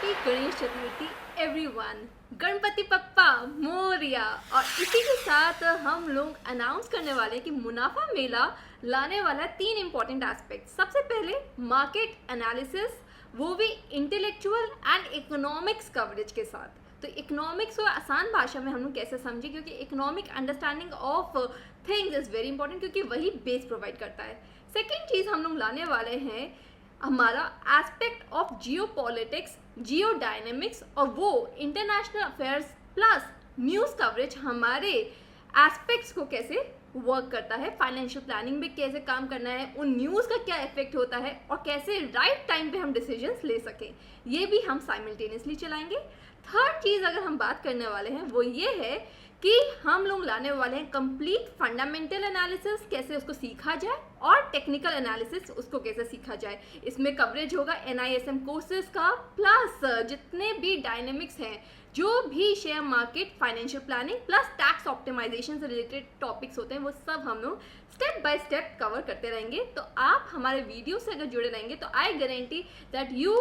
Happy Ganesh Chaturthi everyone. Ganpati पप्पा मोरिया। और इसी के साथ हम लोग अनाउंस करने वाले हैं कि मुनाफा मेला लाने वाला 3 इंपॉर्टेंट एस्पेक्ट। सबसे पहले मार्केट एनालिसिस, वो भी इंटेलेक्चुअल एंड इकोनॉमिक्स कवरेज के साथ। तो इकोनॉमिक्स को आसान भाषा में हम लोग कैसे समझें, क्योंकि economic understanding of things is very important, क्योंकि वही बेस प्रोवाइड करता है। सेकेंड चीज़ हम लोग लाने वाले हैं हमारा aspect of Jio politics, Jio dynamics, और वो international affairs plus news coverage हमारे एस्पेक्ट्स को कैसे वर्क करता है, फाइनेंशियल प्लानिंग में कैसे काम करना है, उन न्यूज़ का क्या इफेक्ट होता है और कैसे राइट टाइम पे हम डिसीजंस ले सकें, ये भी हम साइमल्टेनियसली चलाएंगे। थर्ड चीज़ अगर हम बात करने वाले हैं वो ये है कि हम लोग लाने वाले हैं कंप्लीट फंडामेंटल एनालिसिस, कैसे उसको सीखा जाए, और टेक्निकल एनालिसिस उसको कैसे सीखा जाए। इसमें कवरेज होगा NISM कोर्सेज का, प्लस जितने भी डायनेमिक्स हैं, जो भी share market, financial planning plus tax optimisation से रिलेटेड टॉपिक्स होते हैं, वो सब हम लोग स्टेप बाय स्टेप कवर करते रहेंगे। तो आप हमारे वीडियो से अगर जुड़े रहेंगे तो I guarantee that you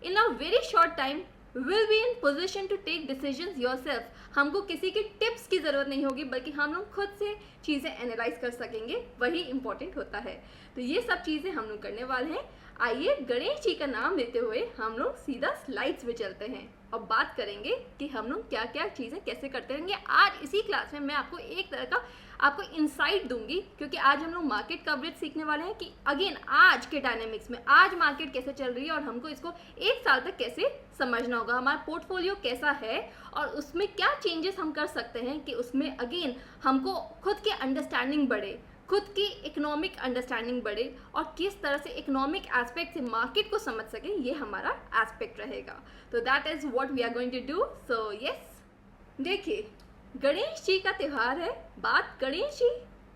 in a very short time will be in position to take decisions yourself। हमको किसी की टिप्स की ज़रूरत नहीं होगी, बल्कि हम लोग खुद से चीज़ें एनालाइज कर सकेंगे, वही इम्पोर्टेंट होता है। तो ये सब चीज़ें हम लोग करने वाले हैं। आइए गणेश जी का नाम लेते हुए हम लोग सीधा स्लाइड्स पे चलते हैं और बात करेंगे कि हम लोग क्या क्या चीज़ें कैसे करते रहेंगे। आज इसी क्लास में मैं आपको एक तरह का आपको इंसाइट दूंगी, क्योंकि आज हम लोग मार्केट कवरेज सीखने वाले हैं कि अगेन आज के डायनेमिक्स में आज मार्केट कैसे चल रही है और हमको इसको एक साल तक कैसे समझना होगा, हमारा पोर्टफोलियो कैसा है और उसमें क्या चेंजेस हम कर सकते हैं कि उसमें अगेन हमको खुद की अंडरस्टैंडिंग बढ़े, खुद की इकोनॉमिक अंडरस्टैंडिंग बढ़े, और किस तरह से इकोनॉमिक एस्पेक्ट से मार्केट को समझ सकें, ये हमारा एस्पेक्ट रहेगा। तो that is what we are going to do. So yes, देखिए गणेश जी का त्यौहार है। बात गणेश जी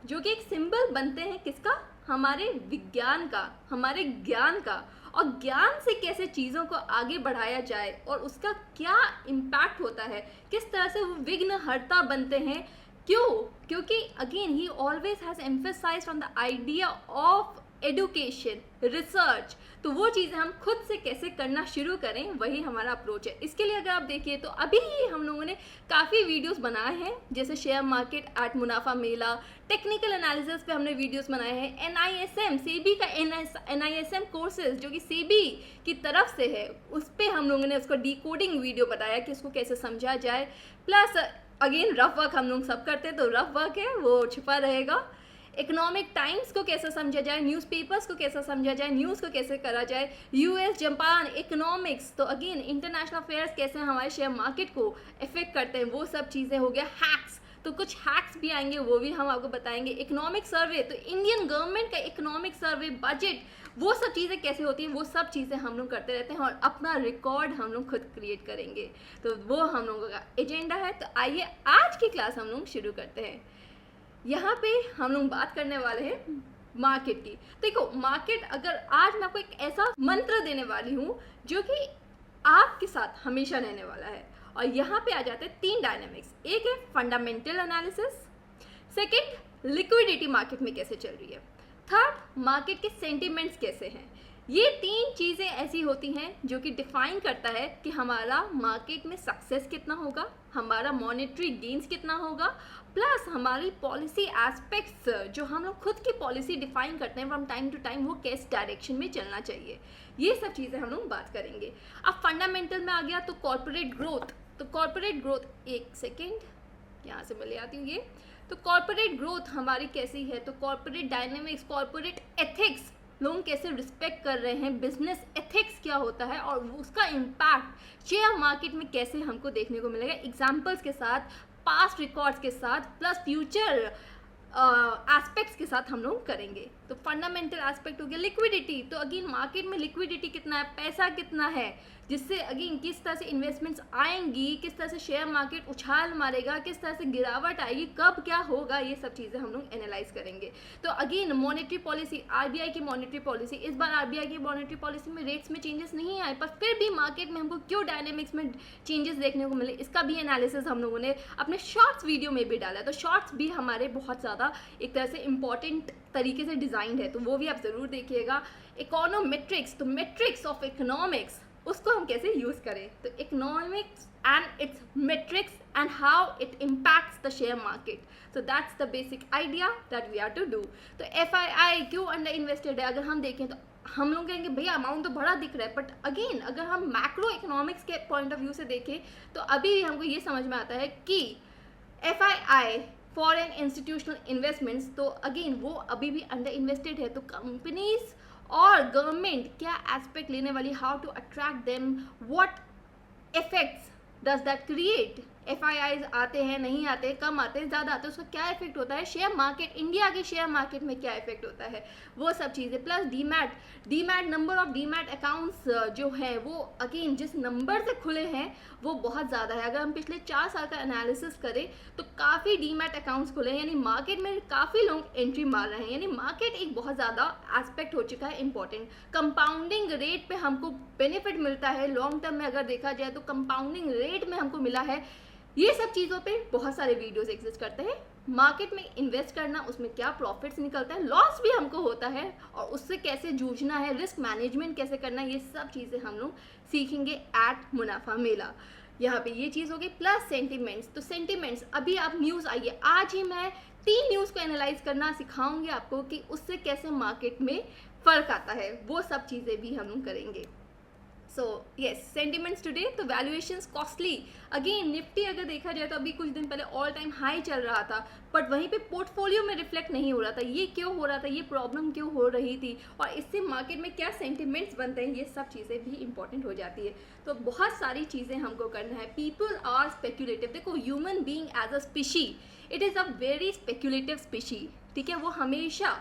जो कि एक सिंबल बनते हैं किसका, हमारे विज्ञान का, हमारे ज्ञान का, और ज्ञान से कैसे चीज़ों को आगे बढ़ाया जाए और उसका क्या इम्पैक्ट होता है, किस तरह से वो विघ्नहर्ता बनते हैं। क्यों? क्योंकि again he always has emphasised on the idea of education, research. तो वो चीज़ें हम खुद से कैसे करना शुरू करें, वही हमारा अप्रोच है। इसके लिए अगर आप देखिए तो अभी हम लोगों ने काफ़ी वीडियोस बनाए हैं, जैसे शेयर मार्केट एट मुनाफा मेला, टेक्निकल एनालिसिस पे हमने वीडियोस बनाए हैं, NISM सेबी का NISM कोर्सेज जो कि सेबी की तरफ से है, उस पर हम लोगों ने उसको डिकोडिंग वीडियो बताया कि उसको कैसे समझा जाए। प्लस अगेन रफ वर्क हम लोग सब करते हैं, तो रफ वर्क है वो छुपा रहेगा। इकोनॉमिक टाइम्स को कैसे समझा जाए, न्यूज़पेपर्स को कैसे समझा जाए, न्यूज़ को कैसे करा जाए, US जापान इकोनॉमिक्स, तो अगेन इंटरनेशनल अफेयर्स कैसे हमारे शेयर मार्केट को इफेक्ट करते हैं, वो सब चीज़ें हो गया। हैक्स, तो कुछ हैक्स भी आएंगे, वो भी हम आपको बताएंगे। इकोनॉमिक सर्वे, तो इंडियन गवर्नमेंट का इकोनॉमिक सर्वे, बजट, वो सब चीज़ें कैसे होती हैं, वो सब चीज़ें हम लोग करते रहते हैं, और अपना रिकॉर्ड हम लोग खुद क्रिएट करेंगे। तो वो हम लोगों का एजेंडा है। तो आइए आज की क्लास हम लोग शुरू करते हैं। यहाँ पे हम लोग बात करने वाले हैं मार्केट की। देखो मार्केट, अगर आज मैं आपको एक ऐसा मंत्र देने वाली हूँ जो कि आपके साथ हमेशा रहने वाला है, और यहाँ पे आ जाते हैं 3 डायनेमिक्स। एक है fundamental analysis, second liquidity market में कैसे चल रही है, थर्ड मार्केट के सेंटिमेंट्स कैसे हैं। ये 3 चीज़ें ऐसी होती हैं जो कि डिफाइन करता है कि हमारा मार्केट में सक्सेस कितना होगा, हमारा मॉनेटरी गेन्स कितना होगा, प्लस हमारी पॉलिसी एस्पेक्ट्स, जो हम लोग खुद की पॉलिसी डिफाइन करते हैं फ्रॉम टाइम टू टाइम, वो किस डायरेक्शन में चलना चाहिए, ये सब चीज़ें हम लोग बात करेंगे। अब फंडामेंटल में आ गया तो कॉर्पोरेट ग्रोथ। तो कॉर्पोरेट ग्रोथ, एक सेकेंड यहाँ से मैं ले आती हूँ ये। तो कॉर्पोरेट ग्रोथ हमारी कैसी है, तो कॉर्पोरेट डायनेमिक्स, कॉर्पोरेट एथिक्स, लोग कैसे रिस्पेक्ट कर रहे हैं, बिजनेस एथिक्स क्या होता है और उसका इम्पैक्ट शेयर मार्केट में कैसे हमको देखने को मिलेगा, एग्जाम्पल्स के साथ, पास्ट रिकॉर्ड्स के साथ, प्लस फ्यूचर एस्पेक्ट्स के साथ हम लोग करेंगे। तो फंडामेंटल एस्पेक्ट हो गया लिक्विडिटी। तो अगेन मार्केट में लिक्विडिटी कितना है, पैसा कितना है, जिससे अगेन किस तरह से इन्वेस्टमेंट्स आएंगी, किस तरह से शेयर मार्केट उछाल मारेगा, किस तरह से गिरावट आएगी, कब क्या होगा, ये सब चीज़ें हम लोग एनालाइज करेंगे। तो अगेन मॉनेटरी पॉलिसी, RBI की मॉनेटरी पॉलिसी, इस बार RBI की मॉनेटरी पॉलिसी में रेट्स में चेंजेस नहीं आए, पर फिर भी मार्केट में हमको क्यों डायनेमिक्स में चेंजेस देखने को मिले, इसका भी एनालिसिस हम लोगों ने अपने शॉर्ट्स वीडियो में भी डाला है। तो शॉर्ट्स भी हमारे बहुत ज़्यादा एक तरह से इंपॉर्टेंट तरीके से डिज़ाइंड है, तो वो भी आप ज़रूर देखिएगा। इकोनोमेट्रिक्स, तो मेट्रिक्स ऑफ इकोनॉमिक्स, उसको हम कैसे यूज़ करें। तो economics and its metrics and how it impacts the share market, so that's the basic idea that we are to do. तो FII क्यों अंडर इन्वेस्टेड है, अगर हम देखें तो हम लोग कहेंगे भैया अमाउंट तो बड़ा दिख रहा है, बट अगेन अगर हम मैक्रो इकोनॉमिक्स के पॉइंट ऑफ व्यू से देखें तो अभी हमको ये समझ में आता है कि FII फॉरेन इंस्टीट्यूशनल इन्वेस्टमेंट्स, तो अगेन वो अभी भी अंडर इन्वेस्टेड है। तो कंपनीज और गवर्नमेंट क्या एस्पेक्ट लेने वाली, how to attract them, what effects does that create, FIIs आते हैं नहीं आते, कम आते हैं ज़्यादा आते हैं, उसका क्या इफेक्ट होता है शेयर मार्केट, इंडिया के शेयर मार्केट में क्या इफेक्ट होता है, वो सब चीज़ें। Plus demat number of demat accounts जो है वो अगेन जिस नंबर से खुले हैं वो बहुत ज़्यादा है। अगर हम पिछले 4 साल का एनालिसिस करें तो काफ़ी डीमैट अकाउंट्स खुले हैं, यानी मार्केट में काफ़ी लोग एंट्री मार रहे हैं, यानी मार्केट एक बहुत ज़्यादा एस्पेक्ट हो चुका है इंपॉर्टेंट। कंपाउंडिंग रेट पे हमको बेनिफिट मिलता है लॉन्ग टर्म में, अगर देखा जाए तो कंपाउंडिंग रेट में हमको मिला है। ये सब चीज़ों पे बहुत सारे वीडियोस एग्जिस्ट करते हैं। मार्केट में इन्वेस्ट करना, उसमें क्या प्रॉफिट्स निकलता है, लॉस भी हमको होता है, और उससे कैसे जूझना है, रिस्क मैनेजमेंट कैसे करना है, ये सब चीज़ें हम लोग सीखेंगे एट मुनाफा मेला। यहाँ पे ये चीज़ होगी। प्लस सेंटिमेंट्स, तो सेंटिमेंट्स अभी आप न्यूज़ आई है, आज ही मैं 3 न्यूज़ को एनालाइज करना सिखाऊंगी आपको कि उससे कैसे मार्केट में फ़र्क आता है, वो सब चीज़ें भी हम लोग करेंगे। So yes, sentiments today. तो वैल्यूएशंस कॉस्टली, अगेन निफ्टी अगर देखा जाए तो अभी कुछ दिन पहले ऑल टाइम हाई चल रहा था, बट वहीं पे पोर्टफोलियो में रिफ्लेक्ट नहीं हो रहा था। ये क्यों हो रहा था, ये प्रॉब्लम क्यों हो रही थी, और इससे मार्केट में क्या सेंटिमेंट्स बनते हैं, ये सब चीज़ें भी इंपॉर्टेंट हो जाती है। तो बहुत सारी चीज़ें हमको करना है। पीपल आर स्पेक्यूलेटिव, देखो human being as a species, it is a very speculative species, ठीक है। वो हमेशा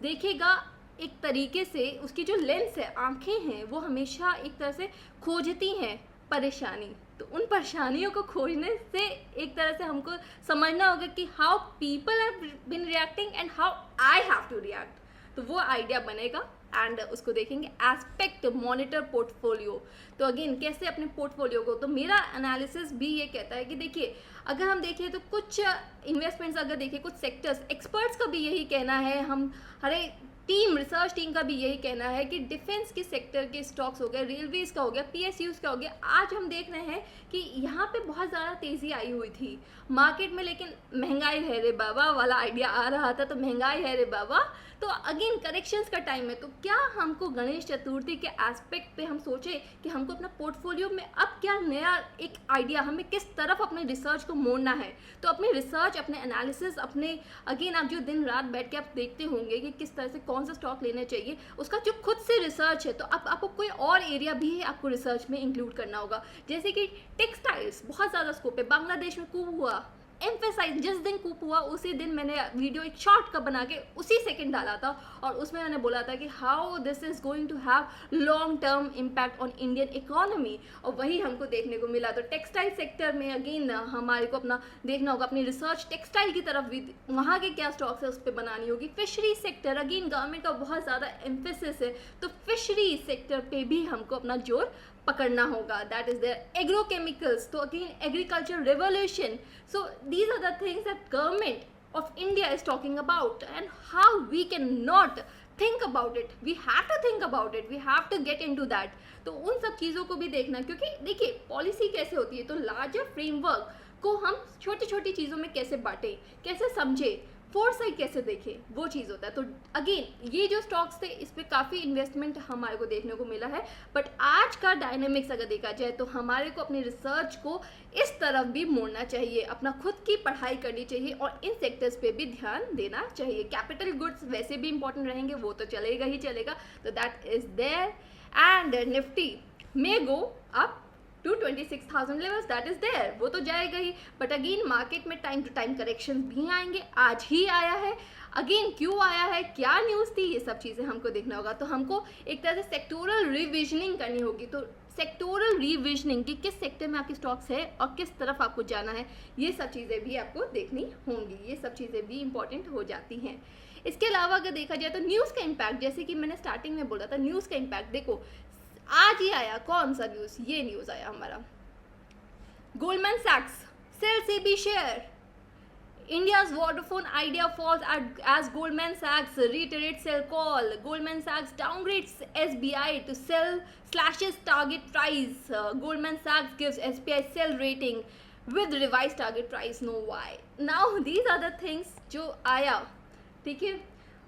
देखेगा एक तरीके से, उसकी जो लेंस है, आंखें हैं, वो हमेशा एक तरह से खोजती हैं परेशानी। तो उन परेशानियों को खोजने से एक तरह से हमको समझना होगा कि how people have been reacting and how I have to react, तो वो आइडिया बनेगा एंड उसको देखेंगे। एस्पेक्ट मॉनिटर पोर्टफोलियो, तो अगेन कैसे अपने पोर्टफोलियो को, तो मेरा एनालिसिस भी ये कहता है कि देखिए अगर हम देखें तो कुछ इन्वेस्टमेंट्स, अगर देखें कुछ सेक्टर्स, एक्सपर्ट्स का भी यही कहना है, हम हरे रिसर्च टीम का भी यही कहना है कि डिफेंस के सेक्टर के स्टॉक्स हो गए, रेलवेज का हो गया, PSUs का हो गया, आज हम देख रहे हैं कि यहाँ पे बहुत ज़्यादा तेज़ी आई हुई थी मार्केट में, लेकिन महंगाई है रे बाबा वाला आइडिया आ रहा था, तो महंगाई है रे बाबा, तो अगेन करेक्शंस का टाइम है। तो क्या हमको गणेश चतुर्थी के एस्पेक्ट पे हम सोचे कि हमको अपना पोर्टफोलियो में अब क्या नया एक आइडिया, हमें किस तरफ अपने रिसर्च को मोड़ना है, तो अपने रिसर्च, अपने एनालिसिस, अपने अगेन आप जो दिन रात बैठ के आप देखते होंगे कि किस तरह से कौन सा स्टॉक लेना चाहिए, उसका जो खुद से रिसर्च है, तो अब आपको कोई और एरिया भी है आपको रिसर्च में इंक्लूड करना होगा। जैसे कि टेक्सटाइल्स बहुत ज़्यादा स्कोप है, बांग्लादेश में कूप हुआ, एम्फेसाइज, जिस दिन कूप हुआ उसी दिन मैंने वीडियो एक शॉर्ट का बना के उसी सेकंड डाला था, और उसमें मैंने बोला था कि how this is going to have long term impact on Indian economy, और वही हमको देखने को मिला। तो टेक्सटाइल सेक्टर में अगेन हमारे को अपना देखना होगा, अपनी रिसर्च टेक्सटाइल की तरफ भी, वहाँ के क्या स्टॉक्स है उस पर बनानी होगी। फिशरी सेक्टर, अगेन गवर्नमेंट का बहुत ज़्यादा एम्फेसिस है, तो फिशरी सेक्टर पे भी हमको अपना जोर पकड़ना होगा। दैट इज देयर एग्रोकेमिकल्स, तो again agriculture revolution, so these are the things that government of India is talking about, and how we cannot think about it, we have to think about it, we have to get into that। तो उन सब चीज़ों को भी देखना, क्योंकि देखिए policy कैसे होती है, तो लार्जर फ्रेमवर्क को हम छोटी छोटी चीज़ों में कैसे बांटें, कैसे समझे, फोरसाइट कैसे देखें, वो चीज़ होता है। तो अगेन ये जो स्टॉक्स थे इस पर काफ़ी इन्वेस्टमेंट हमारे को देखने को मिला है, बट आज का डायनेमिक्स अगर देखा जाए तो हमारे को अपनी रिसर्च को इस तरफ भी मोड़ना चाहिए, अपना खुद की पढ़ाई करनी चाहिए, और इन सेक्टर्स पे भी ध्यान देना चाहिए। कैपिटल गुड्स वैसे भी इंपॉर्टेंट रहेंगे, वो तो चलेगा ही चलेगा, तो that is there. And Nifty may go up to 26,000 levels, that is there, वो तो जाएगा ही, बट अगेन मार्केट में टाइम टू टाइम करेक्शन भी आएंगे, आज ही आया है, अगेन क्यों आया है, क्या न्यूज़ थी, ये सब चीज़ें हमको देखना होगा। तो हमको एक तरह से सेक्टोरल रिविजनिंग करनी होगी, तो सेक्टोरल रिविजनिंग कि किस सेक्टर में आपकी स्टॉक्स है और किस तरफ आपको जाना है, ये सब चीज़ें भी आपको देखनी होंगी, ये सब चीज़ें भी इंपॉर्टेंट हो जाती हैं। इसके अलावा अगर देखा जाए तो न्यूज़ का इम्पैक्ट, जैसे कि मैंने स्टार्टिंग में बोला था, न्यूज़ का इम्पैक्ट देखो आज ही आया, कौन सा न्यूज़, ये न्यूज़ आया हमारा, गोल्डमैन सैक्स sell CB share, India's Vodafone Idea falls as Goldman Sachs reiterates sell call. Goldman Sachs downgrades SBI to sell slashes target price. Goldman Sachs gives SBI sell rating with revised target price. No why. Now these are the things जो आया, ठीक है।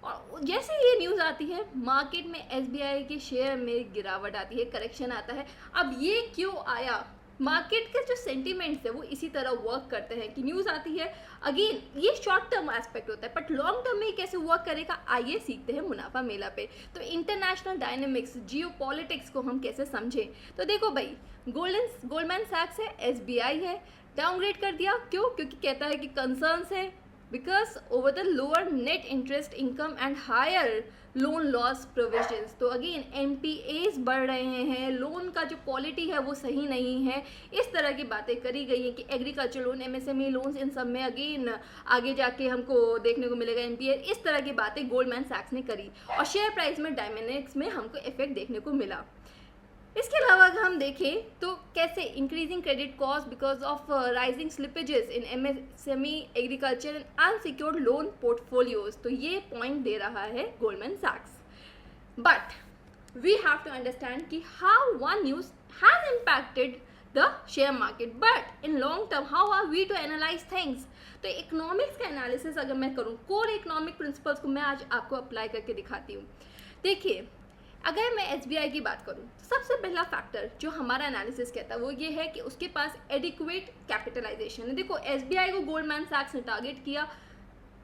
और जैसे ये news आती है market में SBI के शेयर में गिरावट आती है, करेक्शन आता है। अब ये क्यों आया? मार्केट के जो सेंटिमेंट्स है वो इसी तरह वर्क करते हैं कि न्यूज़ आती है, अगेन ये शॉर्ट टर्म एस्पेक्ट होता है, बट लॉन्ग टर्म में कैसे वर्क करेगा आइए सीखते हैं मुनाफा मेला पे। तो इंटरनेशनल डायनेमिक्स, जियो पॉलिटिक्स को हम कैसे समझें। तो देखो भाई, गोल्डमैन सैक्स है, SBI है, डाउनग्रेड कर दिया। क्यों? क्योंकि कहता है कि कंसर्न्स है because over the lower net interest income and higher loan loss provisions. तो अगेन NPAs बढ़ रहे हैं, लोन का जो क्वालिटी है वो सही नहीं है, इस तरह की बातें करी गई हैं कि एग्रीकल्चर लोन, MSME लोन्स, इन सब में अगेन आगे जाके हमको देखने को मिलेगा NPA। इस तरह की बातें गोल्डमैन सैक्स ने करी और शेयर प्राइस में डायनेमिक्स में हमको इफेक्ट देखने को मिला। इसके अलावा अगर हम देखें तो कैसे increasing credit cost because of rising slippages in MSME, agriculture and unsecured loan portfolios. तो ये पॉइंट दे रहा है गोल्डमैन सैक्स। But we have to understand कि how one news has impacted the share market, but in long term how are we to analyse things. तो economics का analysis अगर मैं करूँ, कोर इकोनॉमिक प्रिंसिपल्स को मैं आज आपको अप्लाई करके दिखाती हूँ। देखिए, अगर मैं SBI की बात करूं तो सबसे पहला फैक्टर जो हमारा एनालिसिस कहता है वो ये है कि उसके पास एडिक्वेट कैपिटलाइजेशन है। देखो, SBI को गोल्डमैन सैक्स ने टारगेट किया।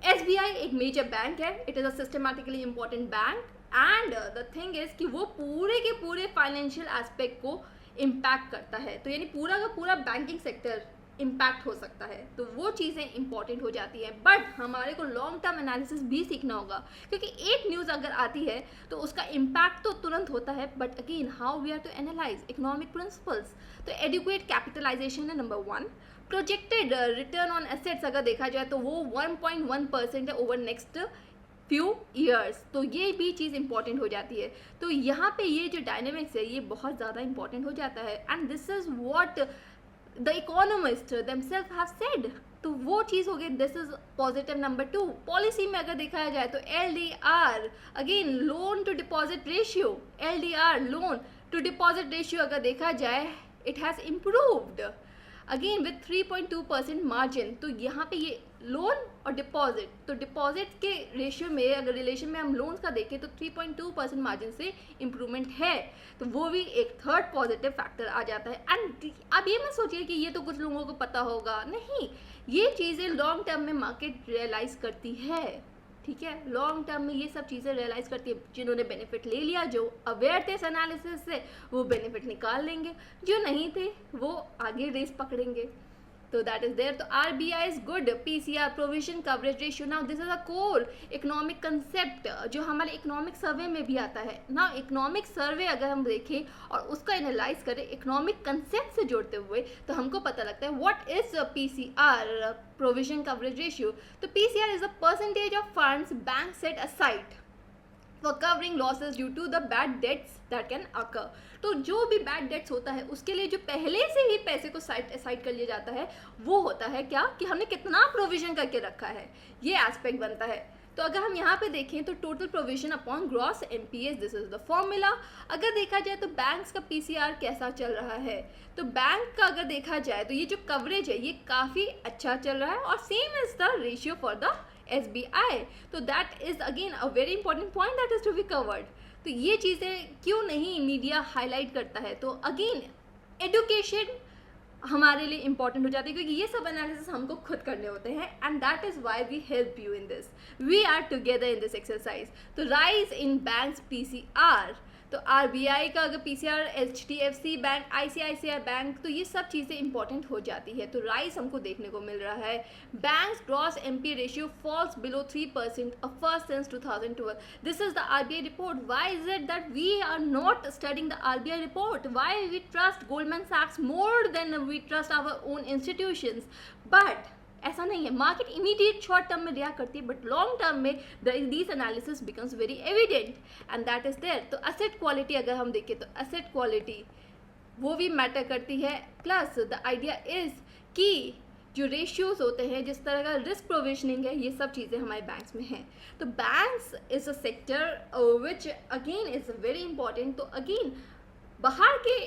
SBI एक मेजर बैंक है, it is a systematically important bank and the thing is कि वो पूरे के पूरे फाइनेंशियल एस्पेक्ट को इम्पैक्ट करता है। तो यानी पूरा का पूरा बैंकिंग सेक्टर इम्पैक्ट हो सकता है, तो वो चीज़ें इंपॉर्टेंट हो जाती हैं। बट हमारे को लॉन्ग टर्म एनालिसिस भी सीखना होगा क्योंकि एक न्यूज़ अगर आती है तो उसका इम्पैक्ट तो तुरंत होता है, but again how we are to analyse economic principles. तो एडिक्वेट कैपिटलाइजेशन है number 1। Projected return on assets अगर देखा जाए तो वो 1.1% है ओवर नेक्स्ट फ्यू ईयर्स। तो ये भी चीज़ इंपॉर्टेंट हो जाती है। तो यहाँ पे ये जो डायनेमिक्स है ये बहुत ज़्यादा इंपॉर्टेंट हो जाता है and this is what the economist themselves have said। तो वो चीज़ हो गई, this is positive. Number 2, policy में अगर देखा जाए तो LDR, again loan to deposit ratio, LDR loan to deposit ratio अगर देखा जाए it has improved again with 3.2% margin. तो यहाँ पे ये लोन और डिपॉजिट, तो डिपॉजिट के रेशियो में अगर रिलेशन में हम लोन्स का देखें तो 3.2% मार्जिन से इम्प्रूवमेंट है। तो वो भी एक थर्ड पॉजिटिव फैक्टर आ जाता है। एंड अब ये मत सोचिए कि ये तो कुछ लोगों को पता होगा, नहीं, ये चीज़ें लॉन्ग टर्म में मार्केट रियलाइज़ करती है, ठीक है। लॉन्ग टर्म में ये सब चीज़ें रियलाइज़ करती है। जिन्होंने बेनिफिट ले लिया, जो अवेयर थे इस एनालिसिस से, वो बेनिफिट निकाल लेंगे, जो नहीं थे वो आगे रेस पकड़ेंगे। तो दैट इज देयर। तो RBI is good PCR provision coverage ratio. Now this is a core economic concept जो हमारे इकोनॉमिक सर्वे में भी आता है। नाउ इकोनॉमिक सर्वे अगर हम देखें और उसका एनालाइज करें इकोनॉमिक कंसेप्ट से जोड़ते हुए तो हमको पता लगता है what is PCR provision coverage ratio. तो PCR is the percentage of funds bank set aside for covering losses due to the bad debts that can occur। तो जो भी बैड डेट्स होता है उसके लिए जो पहले से ही पैसे को साइड कर लिया जाता है वो होता है क्या कि हमने कितना प्रोविजन करके रखा है, ये एस्पेक्ट बनता है। तो अगर हम यहाँ पे देखें तो total provision upon gross NPAs, this is the formula. अगर देखा जाए तो बैंक्स का PCR कैसा चल रहा है, तो बैंक का अगर देखा जाए तो ये जो कवरेज है ये काफ़ी अच्छा चल रहा है और same is the ratio for the SBI। तो that is again a very important point that is to be covered. तो ये चीज़ें क्यों नहीं मीडिया हाईलाइट करता है, तो अगेन एडुकेशन हमारे लिए इंपॉर्टेंट हो जाती है क्योंकि ये सब एनालिसिस हमको खुद करने होते हैं and that is why we help you in this, we are together in this exercise. तो राइज इन बैंक्स PCR, तो RBI का अगर PCR, HDFC bank, ICICI bank, तो ये सब चीज़ें इंपॉर्टेंट हो जाती है। तो राइज हमको देखने को मिल रहा है। Banks gross NPA ratio falls below 3% first since 2012। This is the RBI report. Why is it that we are not studying the RBI report? Why we trust Goldman सैक्स more than we trust our own institutions? But ऐसा नहीं है, market immediate short term में react करती है but long term में this analysis becomes very evident and that is there. तो asset quality अगर हम देखें तो एसेट क्वालिटी वो भी मैटर करती है। प्लस द आइडिया इज कि जो रेशियोज होते हैं, जिस तरह का रिस्क प्रोविजनिंग है, ये सब चीज़ें हमारे बैंक्स में हैं। तो banks is a sector which again is very important. तो अगेन बाहर के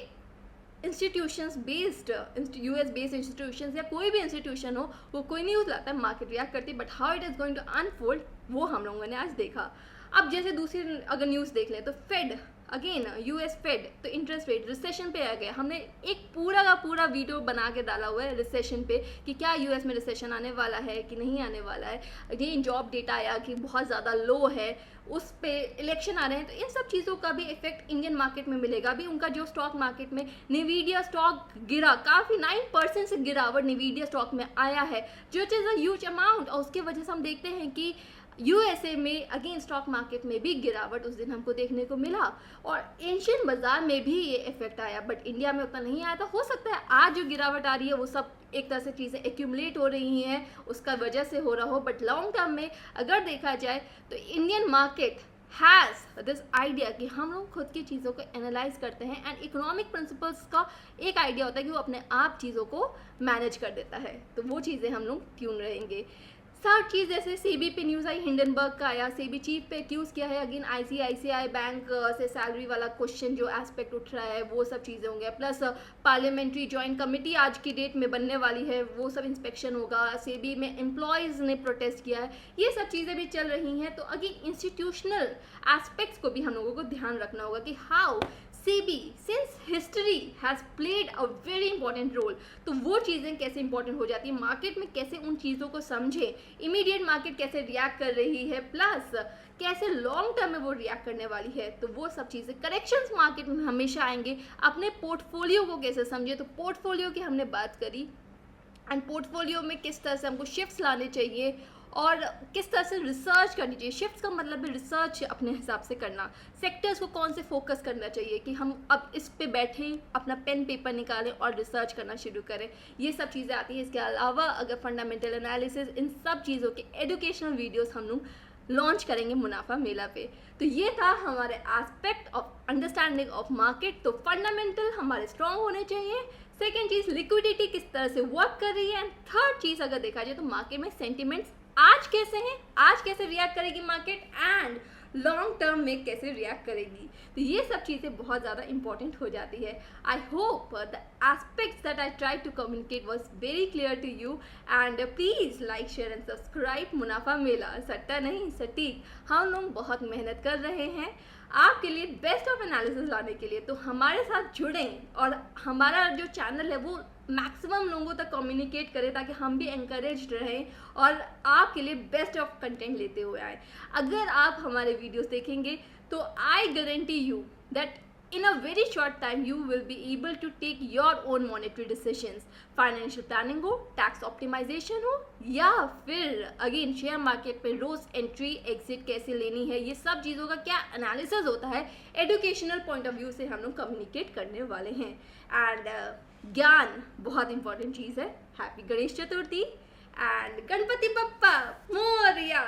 institutions based, US based institutions या कोई भी इंस्टीट्यूशन हो, वो कोई न्यूज़ लाता है, मार्केट रिएक्ट करती है, but how it is going to unfold वो हम लोगों ने आज देखा। अब जैसे दूसरी अगर न्यूज़ देख लें तो फेड, अगेन यूएस फेड, तो इंटरेस्ट रेट रिसेशन पे आ गया। हमने एक पूरा का पूरा वीडियो बना के डाला हुआ है रिसेशन पे कि क्या यूएस में रिसेशन आने वाला है कि नहीं आने वाला है। अगेन जॉब डेटा आया कि बहुत ज़्यादा लो है, उस पे इलेक्शन आ रहे हैं, तो इन सब चीज़ों का भी इफेक्ट इंडियन मार्केट में मिलेगा। अभी उनका जो स्टॉक मार्केट में निवीडिया स्टॉक गिरा, काफ़ी 9% से गिरावट निवीडिया स्टॉक में आया है, जो इज़ अ ह्यूज अमाउंट। और उसके वजह से हम देखते हैं कि यूएसए में अगेन स्टॉक मार्केट में भी गिरावट उस दिन हमको देखने को मिला, और एशियन बाजार में भी ये इफेक्ट आया, बट इंडिया में उतना नहीं आया था। हो सकता है आज जो गिरावट आ रही है वो सब एक तरह से चीज़ें एक्यूमुलेट हो रही हैं, उसका वजह से हो रहा हो, बट लॉन्ग टर्म में अगर देखा जाए तो Indian market has this idea कि हम लोग खुद की चीज़ों को एनालाइज करते हैं, एंड इकोनॉमिक प्रिंसिपल्स का एक आइडिया होता है कि वो अपने आप चीज़ों को मैनेज कर देता है। तो वो चीज़ें हम लोग ट्यून रहेंगे। थर्ड चीज़, जैसे सेबी पे न्यूज़ आई, हिंडनबर्ग का आया, सेबी चीफ पे एक्यूज़ किया है अगेन आईसीआईसीआई बैंक से सैलरी वाला क्वेश्चन जो एस्पेक्ट उठ रहा है, वो सब चीज़ें होंगे। प्लस पार्लियामेंट्री जॉइंट कमेटी आज की डेट में बनने वाली है, वो सब इंस्पेक्शन होगा। सेबी में एम्प्लॉयज़ ने प्रोटेस्ट किया है, ये सब चीज़ें भी चल रही हैं। तो अगेन इंस्टीट्यूशनल एस्पेक्ट्स को भी हम लोगों को ध्यान रखना होगा कि how SEBI since history has played a very important role. तो वो चीज़ें कैसे इंपॉर्टेंट हो जाती है मार्केट में, कैसे उन चीज़ों को समझे, इमीडिएट मार्केट कैसे रिएक्ट कर रही है, प्लस कैसे लॉन्ग टर्म में वो रिएक्ट करने वाली है। तो वो सब चीज़ें करेक्शंस मार्केट में हमेशा आएंगे। अपने पोर्टफोलियो को कैसे समझे, तो पोर्टफोलियो की हमने बात करी, एंड पोर्टफोलियो में किस तरह से हमको शिफ्ट्स लाने चाहिए और किस तरह से रिसर्च करनी चाहिए। शिफ्ट्स का मतलब है रिसर्च अपने हिसाब से करना, सेक्टर्स को कौन से फोकस करना चाहिए कि हम अब इस पे बैठें, अपना पेन पेपर निकालें और रिसर्च करना शुरू करें। ये सब चीज़ें आती हैं। इसके अलावा अगर फंडामेंटल एनालिसिस, इन सब चीज़ों के एजुकेशनल वीडियोस हम लोग लॉन्च करेंगे मुनाफा मेला पे। तो ये था हमारे aspect of understanding of market. तो फंडामेंटल हमारे स्ट्रॉन्ग होने चाहिए, सेकेंड चीज़ लिक्विडिटी किस तरह से वर्क कर रही है, एंड थर्ड चीज़ अगर देखा जाए तो मार्केट में सेंटिमेंट्स आज कैसे हैं, आज कैसे रिएक्ट करेगी मार्केट, एंड लॉन्ग टर्म में कैसे रिएक्ट करेगी। तो ये सब चीज़ें बहुत ज़्यादा इंपॉर्टेंट हो जाती है। I hope the aspects that I try to communicate was very clear to you, and please like share and subscribe. मुनाफा मेला सट्टा नहीं सटीक, हम लोग बहुत मेहनत कर रहे हैं आपके लिए बेस्ट ऑफ एनालिसिस लाने के लिए। तो हमारे साथ जुड़ें और हमारा जो चैनल है वो मैक्सिमम लोगों तक कम्युनिकेट करें, ताकि हम भी एनकरेज्ड रहें और आपके लिए बेस्ट ऑफ कंटेंट लेते हुए आए। अगर आप हमारे वीडियोस देखेंगे तो I guarantee you that in a very short time you will be able to take your own monetary decisions। Financial planning हो, टैक्स ऑप्टिमाइजेशन हो, या फिर अगेन शेयर मार्केट पे रोज एंट्री एग्जिट कैसे लेनी है, ये सब चीज़ों का क्या एनालिसिस होता है, एजुकेशनल पॉइंट ऑफ व्यू से हम लोग कम्युनिकेट करने वाले हैं। एंड ज्ञान बहुत इंपॉर्टेंट चीज़ है। हैप्पी गणेश चतुर्थी एंड गणपति बप्पा मोरया,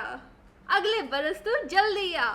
अगले बरस तो जल्दी आ।